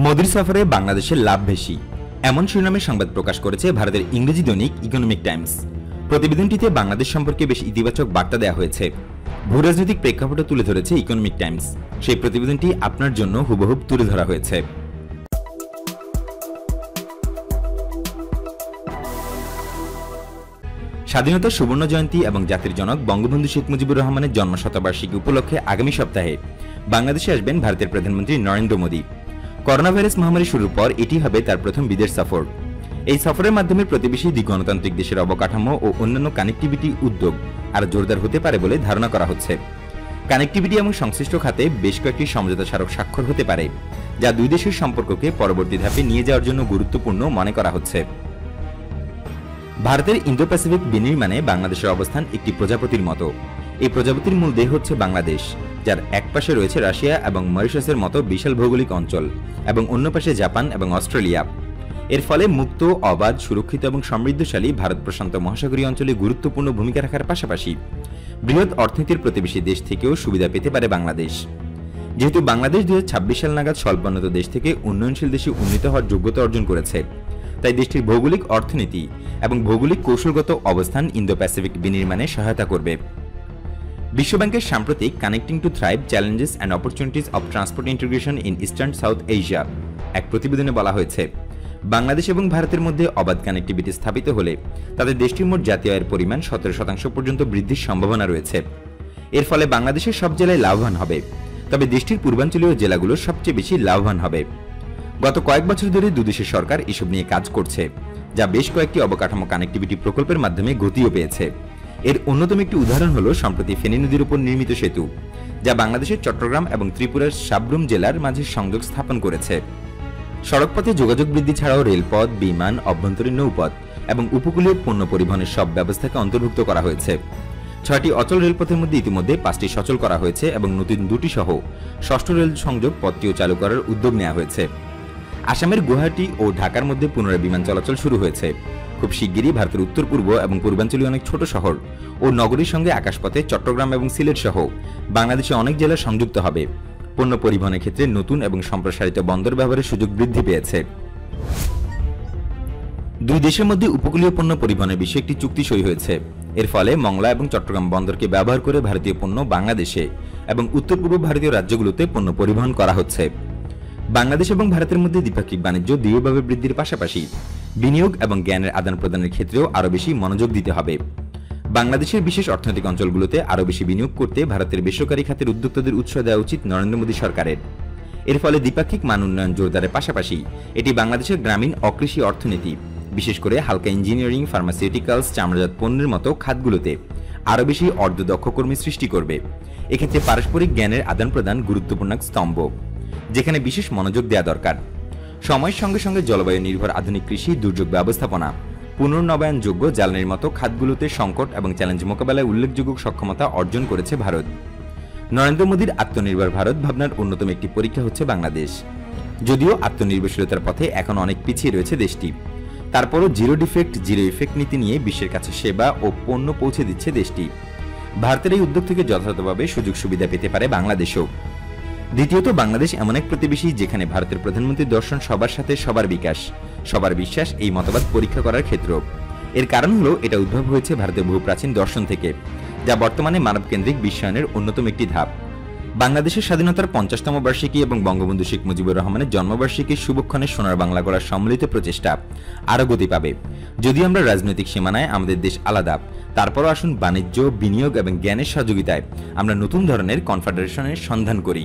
মোদির সফরে বাংলাদেশের লাভ বেশি, এমন শিরোনামে সংবাদ প্রকাশ করেছে ভারতের ইংরেজি দৈনিক ইকোনমিক টাইমস। প্রতিবেদনটিতে বাংলাদেশ সম্পর্কে বেশ ইতিবাচক বার্তা দেওয়া হয়েছে। ভূরাজনৈতিক প্রেক্ষাপটও তুলে ধরেছে ইকোনমিক টাইমস। সেই প্রতিবেদনটি আপনার জন্য হুবহুব তুলে ধরা হয়েছে। স্বাধীনতার সুবর্ণ জয়ন্তী এবং জাতির জনক বঙ্গবন্ধু শেখ মুজিবুর রহমানের জন্মশতবার্ষিকী উপলক্ষে আগামী সপ্তাহে বাংলাদেশে আসবেন ভারতের প্রধানমন্ত্রী নরেন্দ্র মোদী। করোনা ভাইরাস মহামারী শুরুর পর এটি হবে তার প্রথম বিদেশ সফর। এই সফরের মাধ্যমে প্রতিবেশী গণতান্ত্রিক দেশের অবকাঠামো ও অন্যান্য কানেক্টিভিটি উদ্যোগ আরও জোরদার হতে পারে বলে ধারণা করা হচ্ছে। কানেক্টিভিটি এবং সংশ্লিষ্ট খাতে বেশ কয়েকটি সমঝোতা স্মারক স্বাক্ষর হতে পারে, যা দুই দেশের সম্পর্ককে পরবর্তী ধাপে নিয়ে যাওয়ার জন্য গুরুত্বপূর্ণ মনে করা হচ্ছে। ভারতের ইন্দো প্যাসিফিক বিনির্মাণে বাংলাদেশের অবস্থান একটি প্রজাপতির মতো। এই প্রজাপতির মূল দেহ হচ্ছে বাংলাদেশ, যার এক পাশে রয়েছে রাশিয়া এবং মরিশাসের মতো বিশাল ভৌগোলিক অঞ্চল এবং অন্য পাশে জাপান এবং অস্ট্রেলিয়া। এর ফলে মুক্ত, অবাধ, সুরক্ষিত এবং সমৃদ্ধশালী ভারত প্রশান্ত মহাসাগরীয় অঞ্চলে গুরুত্বপূর্ণ ভূমিকা রাখার পাশাপাশি বৃহৎ অর্থনীতির প্রতিবেশী দেশ থেকেও সুবিধা পেতে পারে বাংলাদেশ। যেহেতু বাংলাদেশ 2026 সাল নাগাদ স্বল্পোন্নত দেশ থেকে উন্নয়নশীল দেশে উন্নীত হওয়ার যোগ্যতা অর্জন করেছে, তাই দেশটির ভৌগোলিক অর্থনীতি এবং ভৌগোলিক কৌশলগত অবস্থান ইন্দো প্যাসিফিক বিনির্মাণে সহায়তা করবে। বিশ্বব্যাংকের সাম্প্রতিক connecting two thrive challenges and opportunities of transport integration in eastern south Asia এক প্রতিবেদনে বলা হয়েছে, বাংলাদেশ এবং ভারতের মধ্যে অবাধ কানেক্টিভিটি স্থাপিত হলে তাদের দেশটির মোট জাতীয় আয়ের পরিমাণ 17% পর্যন্ত বৃদ্ধির সম্ভাবনা রয়েছে। এর ফলে বাংলাদেশের সব জেলায় লাভবান হবে, তবে দেশটির পূর্বাঞ্চলীয় জেলাগুলো সবচেয়ে বেশি লাভবান হবে। গত কয়েক বছর ধরে দুদেশের সরকার এসব নিয়ে কাজ করছে, যা বেশ কয়েকটি অবকাঠামো কানেক্টিভিটি প্রকল্পের মাধ্যমে গতিও পেয়েছে। এর অন্যতম একটি উদাহরণ হল সম্প্রতি ফেনী নদীর উপর নির্মিত সেতু, যা বাংলাদেশের চট্টগ্রাম এবং ত্রিপুরার সাব্রুম জেলার মাঝে সংযোগ স্থাপন করেছে। সড়কপথে যোগাযোগ বৃদ্ধি ছাড়াও রেলপথ, বিমান, অভ্যন্তরীণ নৌপথ এবং উপকূলীয় পণ্য পরিবহনের সব ব্যবস্থাকে অন্তর্ভুক্ত করা হয়েছে। 6টি অচল রেলপথের মধ্যে ইতিমধ্যে 5টি সচল করা হয়েছে এবং নতুন 2টি সহ 6ষ্ঠ রেল সংযোগ পথটিও চালু করার উদ্যোগ নেওয়া হয়েছে। আসামের গুয়াহাটি ও ঢাকার মধ্যে পুনরায় বিমান চলাচল শুরু হয়েছে। খুব শিগগিরই ভারতের উত্তর পূর্ব এবং পূর্বাঞ্চলীয় অনেক ছোট শহর ও নগরীর সঙ্গে আকাশপথে চট্টগ্রাম এবং সিলেট সহ বাংলাদেশে অনেক জেলা সংযুক্ত হবে। পণ্য পরিবহনের ক্ষেত্রে নতুন এবং সম্প্রসারিত বন্দর ব্যবহারের সুযোগ বৃদ্ধি পেয়েছে। দুই দেশের মধ্যে উপকূলীয় পণ্য পরিবহনের বিষয়ে একটি চুক্তি সই হয়েছে। এর ফলে মংলা এবং চট্টগ্রাম বন্দরকে ব্যবহার করে ভারতীয় পণ্য বাংলাদেশে এবং উত্তর পূর্ব ভারতীয় রাজ্যগুলোতে পণ্য পরিবহন করা হচ্ছে। বাংলাদেশ এবং ভারতের মধ্যে দ্বিপাক্ষিক বাণিজ্য দৃঢ়ভাবে বৃদ্ধির পাশাপাশি বিনিয়োগ এবং জ্ঞানের আদান প্রদানের ক্ষেত্রেও আরও বেশি মনোযোগ দিতে হবে। বাংলাদেশের বিশেষ অর্থনৈতিক অঞ্চলগুলোতে আরও বেশি বিনিয়োগ করতে ভারতের বেসরকারি খাতের উদ্যোক্তাদের উৎসাহ দেওয়া উচিত নরেন্দ্র মোদী সরকারের। এর ফলে দ্বিপাক্ষিক মান উন্নয়ন জোরদারের পাশাপাশি এটি বাংলাদেশের গ্রামীণ অকৃষি অর্থনীতি, বিশেষ করে হালকা ইঞ্জিনিয়ারিং, ফার্মাসিউটিক্যালস, চামড়াজাত পণ্যের মতো খাতগুলোতে আরও বেশি অর্ধদক্ষ কর্মী সৃষ্টি করবে। এক্ষেত্রে পারস্পরিক জ্ঞানের আদান প্রদান গুরুত্বপূর্ণ স্তম্ভ, যেখানে বিশেষ মনোযোগ দেওয়া দরকার। সময়ের সঙ্গে সঙ্গে জলবায়ু নির্ভর আধুনিক কৃষি, দুর্যোগ ব্যবস্থাপনা, পুনর্নবায়নযোগ্য জ্বালানির মতো খাতগুলোতে সংকট এবং চ্যালেঞ্জ মোকাবেলায় উল্লেখযোগ্য সক্ষমতা অর্জন করেছে ভারত। নরেন্দ্র মোদীর আত্মনির্ভর ভারত ভাবনার অন্যতম একটি পরীক্ষা হচ্ছে বাংলাদেশ। যদিও আত্মনির্ভরশীলতার পথে এখন অনেক পিছিয়ে রয়েছে দেশটি, তারপরও জিরো ডিফেক্ট জিরো ইফেক্ট নীতি নিয়ে বিশ্বের কাছে সেবা ও পণ্য পৌঁছে দিচ্ছে দেশটি। ভারতের এই উদ্যোগ থেকে যথাযথভাবে সুযোগ সুবিধা পেতে পারে বাংলাদেশও। দ্বিতীয়ত, বাংলাদেশ এমন এক প্রতিবেশী যেখানে ভারতের প্রধানমন্ত্রীর দর্শন সবার সাথে সবার বিকাশ, সবার বিশ্বাস এই মতবাদ পরীক্ষা করার ক্ষেত্র। এর কারণ হলো এটা উদ্ভব হয়েছে ভারতের বহু প্রাচীন দর্শন থেকে, যা বর্তমানে মানবকেন্দ্রিক বিশ্বায়নের অন্যতম একটি ধাপ। বাংলাদেশের স্বাধীনতার 50তম বার্ষিকী এবং বঙ্গবন্ধু শেখ মুজিবুর রহমানের জন্মবার্ষিকীর শুভক্ষণে সোনার বাংলা গড়ার সম্মিলিত প্রচেষ্টা আরও গতি পাবে। যদিও আমরা রাজনৈতিক সীমানায় আমাদের দেশ আলাদা, তারপরও আসুন বাণিজ্য, বিনিয়োগ এবং জ্ঞানের সহযোগিতায় আমরা নতুন ধরনের কনফেডারেশনের সন্ধান করি।